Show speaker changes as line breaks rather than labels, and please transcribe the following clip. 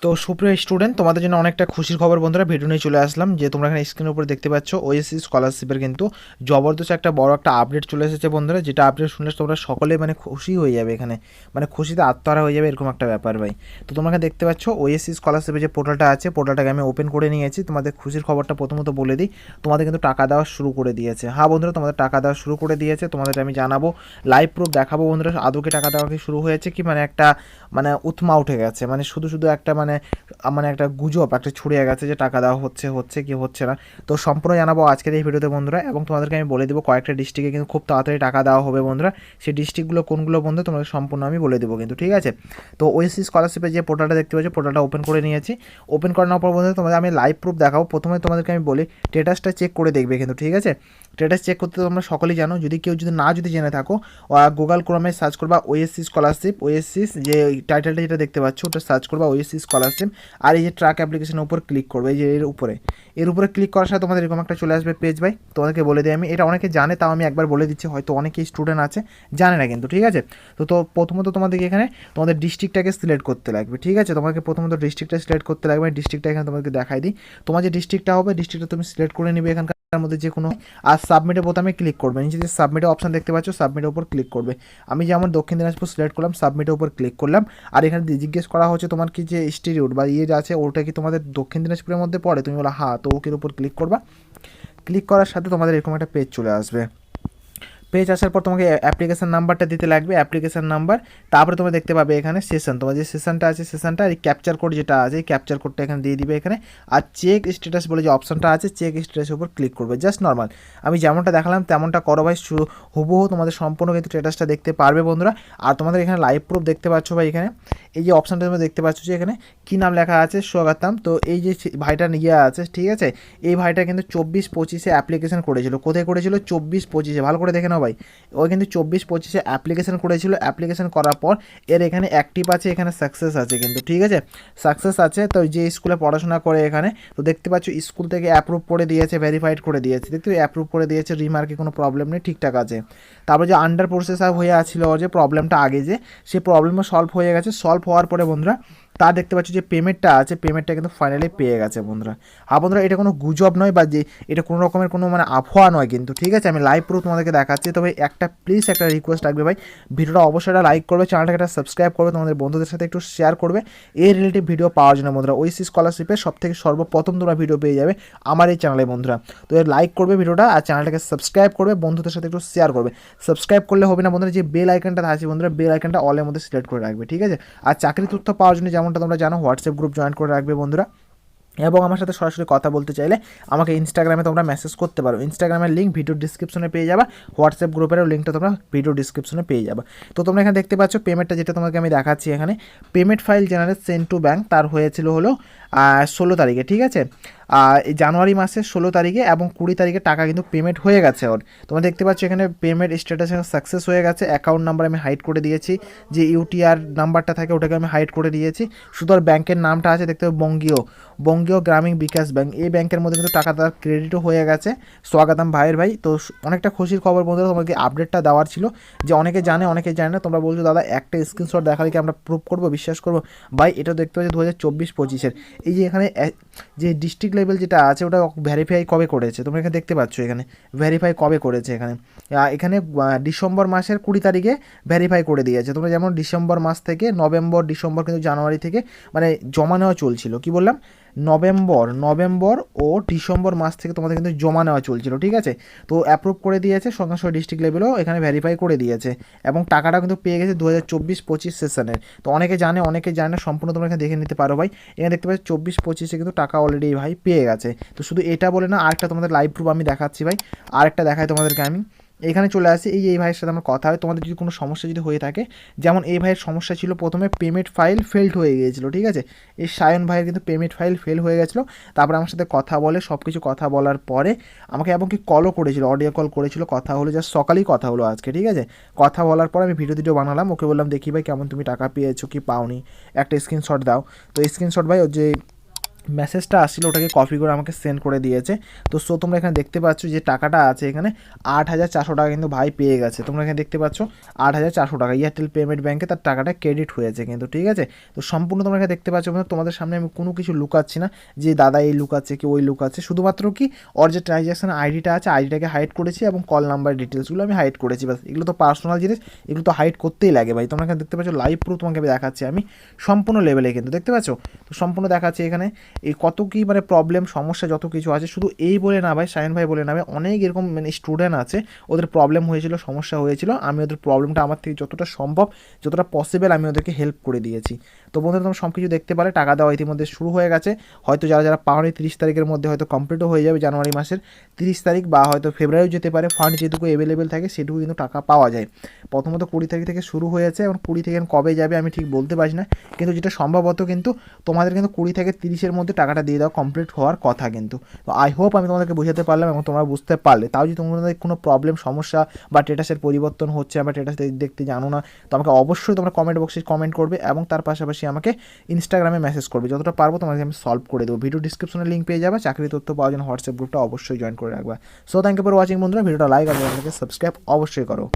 তো সুপ্রিয় স্টুডেন্ট, তোমাদের জন্য অনেকটা খুশির খবর বন্ধুরা, ভিডিও নিয়ে চলে আসলাম। যে তোমরা এখানে স্ক্রিনের উপরে দেখতে পাচ্ছ ওএসসি স্কলারশিপের কিন্তু জবরদস্ত একটা বড় একটা আপডেট চলে এসেছে বন্ধুরা, যেটা আপডেট শুনলে তোমরা সকলে মানে খুশি হয়ে যাবে, এখানে মানে খুশিতে আত্মহারা হয়ে যাবে, এরকম একটা ব্যাপার ভাই। তো তোমরা এখানে দেখতে পাচ্ছ ওএসসি স্কলারশিপের যে পোর্টালটা আছে, পোর্টালটাকে আমি ওপেন করে নিয়েছি। তোমাদের খুশির খবরটা প্রথমত বলে দিই, তোমাদের কিন্তু টাকা দেওয়া শুরু করে দিয়েছে। হ্যাঁ বন্ধুরা, তোমাদের টাকা দেওয়া শুরু করে দিয়েছে। তোমাদের আমি জানাবো, লাইভ প্রুফ দেখাবো বন্ধুরা, আদৌকে টাকা দেওয়া কি শুরু হয়েছে কি, মানে একটা মানে উৎমা উঠে গেছে, মানে শুধু শুধু একটা মানে মানে একটা গুজব একটা ছড়িয়ে গেছে যে টাকা দেওয়া হচ্ছে কি হচ্ছে না। তো সম্পূর্ণ জানাবো আজকের এই ভিডিওতে বন্ধুরা, এবং তোমাদেরকে আমি বলে দেবো কয়েকটা ডিস্ট্রিক্টে কিন্তু খুব তাড়াতাড়ি টাকা দেওয়া হবে বন্ধুরা। সেই ডিস্ট্রিক্টগুলো কোনগুলো বন্ধু তোমাদের সম্পূর্ণ আমি বলে দেবো কিন্তু, ঠিক আছে। তো ওএসসি স্কলারশিপের যে পোর্টালটা দেখতে পাচ্ছি, পোর্টালটা ওপেন করে নিয়েছি। ওপেন করানোর পর বন্ধু তোমাদের আমি লাইভ প্রুফ দেখাবো। প্রথমে তোমাদেরকে আমি বলি স্ট্যাটাসটা চেক করে দেখবে কিন্তু, ঠিক আছে। স্ট্যাটাস চেক করতে তোমরা সকলেই জানো, যদি কেউ যদি জেনে থাকো, গুগল ক্রোমে সার্চ করবা ওএসসি স্কলারশিপ, ওএসসি যে টাইটেলটা যেটা দেখতে পাচ্ছ ওটা সার্চ করবা ওএসসি স্কলারশিপ, আর এই যে ট্র্যাক অ্যাপ্লিকেশনের উপর ক্লিক করবে, এই যে এর উপরে ক্লিক করার সাথে তোমাদের এরকম একটা চলে আসবে পেজ ভাই। তোমাদেরকে বলে দিই আমি, এটা অনেকে জানে, তাও আমি একবার বলে দিচ্ছি, হয়তো অনেকেই স্টুডেন্ট আছে জানে না কিন্তু, ঠিক আছে। তো প্রথমত তোমাদেরকে এখানে তোমাদের ডিস্ট্রিক্টটাকে সিলেক্ট করতে লাগবে, ঠিক আছে। তোমাকে প্রথমত ডিস্ট্রিক্টটা সিলেক্ট করতে লাগবে। ডিস্ট্রিক্টটা এখানে তোমাকে দেখাই দিই, তোমার যে ডিস্ট্রিক্টটা হবে ডিস্ট্রিক্টটা তুমি সিলেক্ট করে নিবে এখানকার মধ্যে যে কোনো, আর সাবমিটে বোতামে ক্লিক করবে। নিচে যে সাবমিটের অপশন দেখতে পাচ্ছ, সাবমিটের উপর ক্লিক করবে। আমি যেমন দক্ষিণ দিনাজপুর সিলেক্ট করলাম, সাবমিটের উপর ক্লিক করলাম। আর এখানে জিজ্ঞেস করা হচ্ছে তোমার কি যে ইনস্টিটিউট বা ইয়ে আছে ওটা কি তোমাদের দক্ষিণ দিনাজপুরের মধ্যে পড়ে, তুমি বলো হ্যাঁ, তো ওকের উপর ক্লিক করবা। ক্লিক করার সাথে তোমাদের এরকম একটা পেজ চলে আসবে। পেজ আসার পর তোমাকে অ্যাপ্লিকেশন নাম্বারটা দিতে লাগবে, অ্যাপ্লিকেশন নাম্বার। তারপরে তোমরা দেখতে পাবে এখানে সেশন, তোমার যে সেশনটা আছে সেশনটা, আর এই ক্যাপচার কোড যেটা আছে এই ক্যাপচার কোডটা এখানে দিয়ে দিবে এখানে। আর চেক স্ট্যাটাস বলে যে অপশনটা আছে, চেক স্ট্যাটাসের উপর ক্লিক করবে। জাস্ট নর্মাল আমি যেমনটা দেখালাম তেমনটা করো ভাই, হুবহু তোমাদের সম্পূর্ণ কিন্তু স্ট্যাটাসটা দেখতে পারবে বন্ধুরা। আর তোমাদের এখানে লাইভ প্রুফ দেখতে পাচ্ছ ভাই, এখানে এই যে অপশানটা তোমরা দেখতে পাচ্ছ যে এখানে কী নাম লেখা আছে, স্বাগতম। তো এই যে ভাইটা নিয়ে আছে, ঠিক আছে, এই ভাইটা কিন্তু 24-25 অ্যাপ্লিকেশন করেছিল। কোথায় করেছিল? 24-25, ভালো করে দেখে নাও ভাই। ও কিন্তু 24-25 অ্যাপ্লিকেশন করেছিল। অ্যাপ্লিকেশন করার পর এর এখানে অ্যাক্টিভ আছে, এখানে সাকসেস আছে কিন্তু, ঠিক আছে, সাকসেস আছে। তো যে স্কুলে পড়াশোনা করে এখানে, তো দেখতে পাচ্ছ স্কুল থেকে অ্যাপ্রুভ করে দিয়েছে, ভেরিফাইড করে দিয়েছে, দেখতে অ্যাপ্রুভ করে দিয়েছে, রিমার্কে কোনো প্রবলেম নেই, ঠিকঠাক আছে। তারপর যে আন্ডার প্রসেসার হয়ে আছিল যে প্রবলেমটা আগে, যে সে প্রবলেমও সলভ হয়ে গেছে। সলভ হওয়ার পরে বন্ধুরা তা দেখতে পাচ্ছ যে পেমেন্টটা আছে, পেমেন্টটা কিন্তু ফাইনালি পেয়ে গেছে বন্ধুরা। হ্যাঁ বন্ধুরা, এটা কোনো গুজব নয় বা যে এটা কোনো রকমের কোনো মানে আফওয়া নয় কিন্তু, ঠিক আছে। আমি লাইভ প্রুফ তোমাদেরকে দেখাচ্ছি। তবে একটা প্লিজ একটা রিকোয়েস্ট রাখবে ভাই, ভিডিওটা অবশ্যই একটা লাইক করবে, চ্যানেলটাকে একটা সাবস্ক্রাইব করবে, তোমাদের বন্ধুদের সাথে একটু শেয়ার করবে এই রিলেটিভ ভিডিও পাওয়ার জন্য বন্ধুরা। ওএসসি স্কলারশিপের সর্বপ্রথম তোমরা ভিডিও পেয়ে যাবে আমার এই চ্যানেলে বন্ধুরা। তো এর লাইক করবে ভিডিওটা, আর চ্যানেলটাকে সাবস্ক্রাইব করবে, বন্ধুদের সাথে একটু শেয়ার করবে। সাবস্ক্রাইব করলে হবে না বন্ধুরা, যে বেল আইকনটা আছে বন্ধুরা, বেল আইকনটা অলের মধ্যে সিলেক্ট করে রাখবে, ঠিক আছে। আর চাকরি তথ্য পাওয়ার জন্য যেমনটা তোমরা জানো, হোয়াটসঅ্যাপ গ্রুপ জয়েন করে রাখবে বন্ধুরা। এবং আমার সাথে সরাসরি কথা বলতে চাইলে আমাকে ইনস্টাগ্রামে তোমরা মেসেজ করতে পারো। ইনস্টাগ্রামের লিঙ্ক ভিডিও ডিসক্রিপশনে পেয়ে যাবা, হোয়াটসঅ্যাপ গ্রুপেরও লিঙ্কটা তোমরা ভিডিও ডিসক্রিপশনে পেয়ে যাবা। তো তোমরা এখানে দেখতে পাচ্ছ পেমেন্টটা, যেটা তোমাকে আমি দেখাচ্ছি এখানে, payment file generate send to bank, তার হয়েছিল হলো 16 তারিখে, ঠিক আছে। এই জানুয়ারি মাসের 16 তারিখে এবং 20 তারিখে টাকা কিন্তু পেমেন্ট হয়ে গেছে ওর। তোমরা দেখতে পাচ্ছ এখানে পেমেন্ট স্ট্যাটাস সাকসেস হয়ে গেছে। অ্যাকাউন্ট নাম্বার আমি হাইড করে দিয়েছি, যে ইউটিআর নাম্বারটা থাকে ওটাকে আমি হাইড করে দিয়েছি। শুধু আর ব্যাংকের নামটা আছে, দেখতে হবে বঙ্গীয় গ্রামীণ বিকাশ ব্যাংক। এই ব্যাংকের মধ্যে কিন্তু টাকা তার ক্রেডিটও হয়ে গেছে। স্বাগতম ভাইয়ের ভাই। তো অনেকটা খুশির খবর বন্ধুরা, তোমাকে আপডেটটা দেওয়ার ছিল, যে অনেকে জানে অনেকে জানে না। তোমরা বলছো দাদা একটা স্ক্রিনশট দেখালে কি আমরা প্রুভ করবো, বিশ্বাস করবো? ভাই এটা দেখতে পাচ্ছি 2024-25-এর এই যে এখানে যে ডিস্ট্রিক্ট লেভেল যেটা আছে ওটা ভেরিফাই কবে করেছে, তোমরা এখানে দেখতে পাচ্ছ এখানে ভেরিফাই কবে করেছে। এখানে ডিসেম্বর মাসের 20 তারিখে ভেরিফাই করে দিয়েছে। তোমরা যেমন ডিসেম্বর মাস থেকে নভেম্বর, ডিসেম্বর কিন্তু জানুয়ারি থেকে মানে জমা নেওয়া চলছিল, কি বললাম, নভেম্বর ও ডিসেম্বর মাস থেকে তোমাদের কিন্তু জমা নেওয়া চলছিল, ঠিক আছে। তো অ্যাপ্রুভ করে দিয়েছে, সঙ্গে সঙ্গে ডিস্ট্রিক্ট লেভেলও এখানে ভেরিফাই করে দিয়েছে, এবং টাকাটা কিন্তু পেয়ে গেছে 2024-25 সেশনের। তো অনেকে জানে না, সম্পূর্ণ তোমরা এখানে দেখে নিতে পারো ভাই। এখানে দেখতে পাচ্ছি 24-25-এ কিন্তু টাকা অলরেডি ভাই পেয়ে গেছে। তো শুধু এটা বলে না, আরেকটা তোমাদের লাইভ প্রুফ আমি দেখাচ্ছি ভাই, আরেকটা দেখাই তোমাদেরকে আমি। এখানে চলে আসি, এই ভাইয়ের সাথে আমার কথা হয়, তোমাদের যদি কোনো সমস্যা যদি হয়ে থাকে, যেমন এই ভাইয়ের সমস্যা ছিল প্রথমে পেমেন্ট ফাইল ফেলড হয়ে গিয়েছিলো, ঠিক আছে। এই সায়ন ভাইয়ের কিন্তু পেমেন্ট ফাইল ফেল হয়ে গেছিলো। তারপরে আমার সাথে কথা বলে, সব কিছু কথা বলার পরে আমাকে এমনকি কলও করেছিল, অডিও কল করেছিল, কথা হলো, জাস্ট সকালেই কথা হলো আজকে, ঠিক আছে। কথা বলার পর আমি ভিডিও বানালাম, ওকে বললাম দেখি ভাই কেমন তুমি টাকা পেয়েছো কি পাওনি, একটা স্ক্রিনশট দাও। তো স্ক্রিনশট ভাই, ওর যে মেসেজটা আসছিল ওটাকে কপি করে আমাকে সেন্ড করে দিয়েছে। তো সো তোমরা এখানে দেখতে পাচ্ছ যে টাকাটা আছে এখানে 8,400 টাকা কিন্তু ভাই পেয়ে গেছে। তোমরা এখানে দেখতে পাচ্ছ 8,400 টাকা এয়ারটেল পেমেন্ট ব্যাঙ্কে তার টাকাটা ক্রেডিট হয়েছে কিন্তু, ঠিক আছে। তো সম্পূর্ণ তোমরা এখানে দেখতে পাচ্ছ বন্ধুরা, তোমাদের সামনে আমি কোনো কিছু লুকাচ্ছি না যে দাদা এই লুকাচ্ছে কি ওই লুকাচ্ছে, শুধুমাত্র কি ওর যে ট্রানজ্যাকশন আইডিটা আছে আইডিটাকে হাইড করেছি এবং কল নাম্বার ডিটেলসগুলো আমি হাইড করেছি, বাস। এগুলো তো পার্সোনাল জিনিস, এগুলো তো হাইড করতেই লাগে ভাই। তোমরা এখানে দেখতে পাচ্ছ লাইভ প্রুফ তোমাকে দেখাচ্ছি আমি সম্পূর্ণ লেভেলে কিন্তু, দেখতে পাচ্ছ। তো সম্পূর্ণ দেখাচ্ছি এখানে এই কত কী মানে প্রবলেম সমস্যা যত কিছু আছে, শুধু এই বলে না ভাই, শাহিন ভাই বলে না ভাই, অনেক এরকম মানে স্টুডেন্ট আছে ওদের প্রবলেম হয়েছিল, সমস্যা হয়েছিল, আমি ওদের প্রবলেমটা আমার থেকে যতটা সম্ভব যতটা পসিবল আমি ওদেরকে হেল্প করে দিয়েছি। তো বন্ধুরা তোমরা সব কিছু দেখতে পারে, টাকা দেওয়া ইতিমধ্যে শুরু হয়ে গেছে, হয়তো যারা যারা পাওনি 30 তারিখের মধ্যে হয়তো কমপ্লিটও হয়ে যাবে, জানুয়ারি মাসের 30 তারিখ বা হয়তো ফেব্রুয়ারিও যেতে পারে। ফান্ড যেটুকু অ্যাভেলেবেল থাকে সেটুকু কিন্তু টাকা পাওয়া যায়। প্রথমত 20 তারিখ থেকে শুরু হয়েছে এবং 20 থেকে কবে যাবে আমি ঠিক বলতে পারছি না, কিন্তু যেটা সম্ভবত কিন্তু তোমাদের কিন্তু 20 থেকে 30-এর মধ্যে টাকাটা দিয়ে দেওয়া কমপ্লিট হওয়ার কথা কিন্তু। তো আই হোপ আমি তোমাদেরকে বোঝাতে পারলাম এবং তোমরা বুঝতে পারলে। তাও যদি তোমাদের কোনো প্রবলেম সমস্যা বা স্ট্যাটাসের পরিবর্তন হচ্ছে বা স্ট্যাটাস দেখতে জানো না, তো আমাকে অবশ্যই তোমরা কমেন্ট বক্সে কমেন্ট করবে এবং তার পাশাপাশি আমাকে ইনস্টাগ্রামে মেসেজ করবে, যতটা পারবো তোমাকে আমি সলভ করে দেবো। ভিডিও ডিসক্রিপশনে লিঙ্ক পেয়ে যাবে, চাকরি তথ্য পাওয়ার জন্য হোয়াটসঅ্যাপ গ্রুপটা অবশ্যই জয়েন করে রাখবা। So thank you for watching বন্ধুরা, ভিডিওটা লাইক আর চ্যানেলটাকে সাবস্ক্রাইব অবশ্যই করো।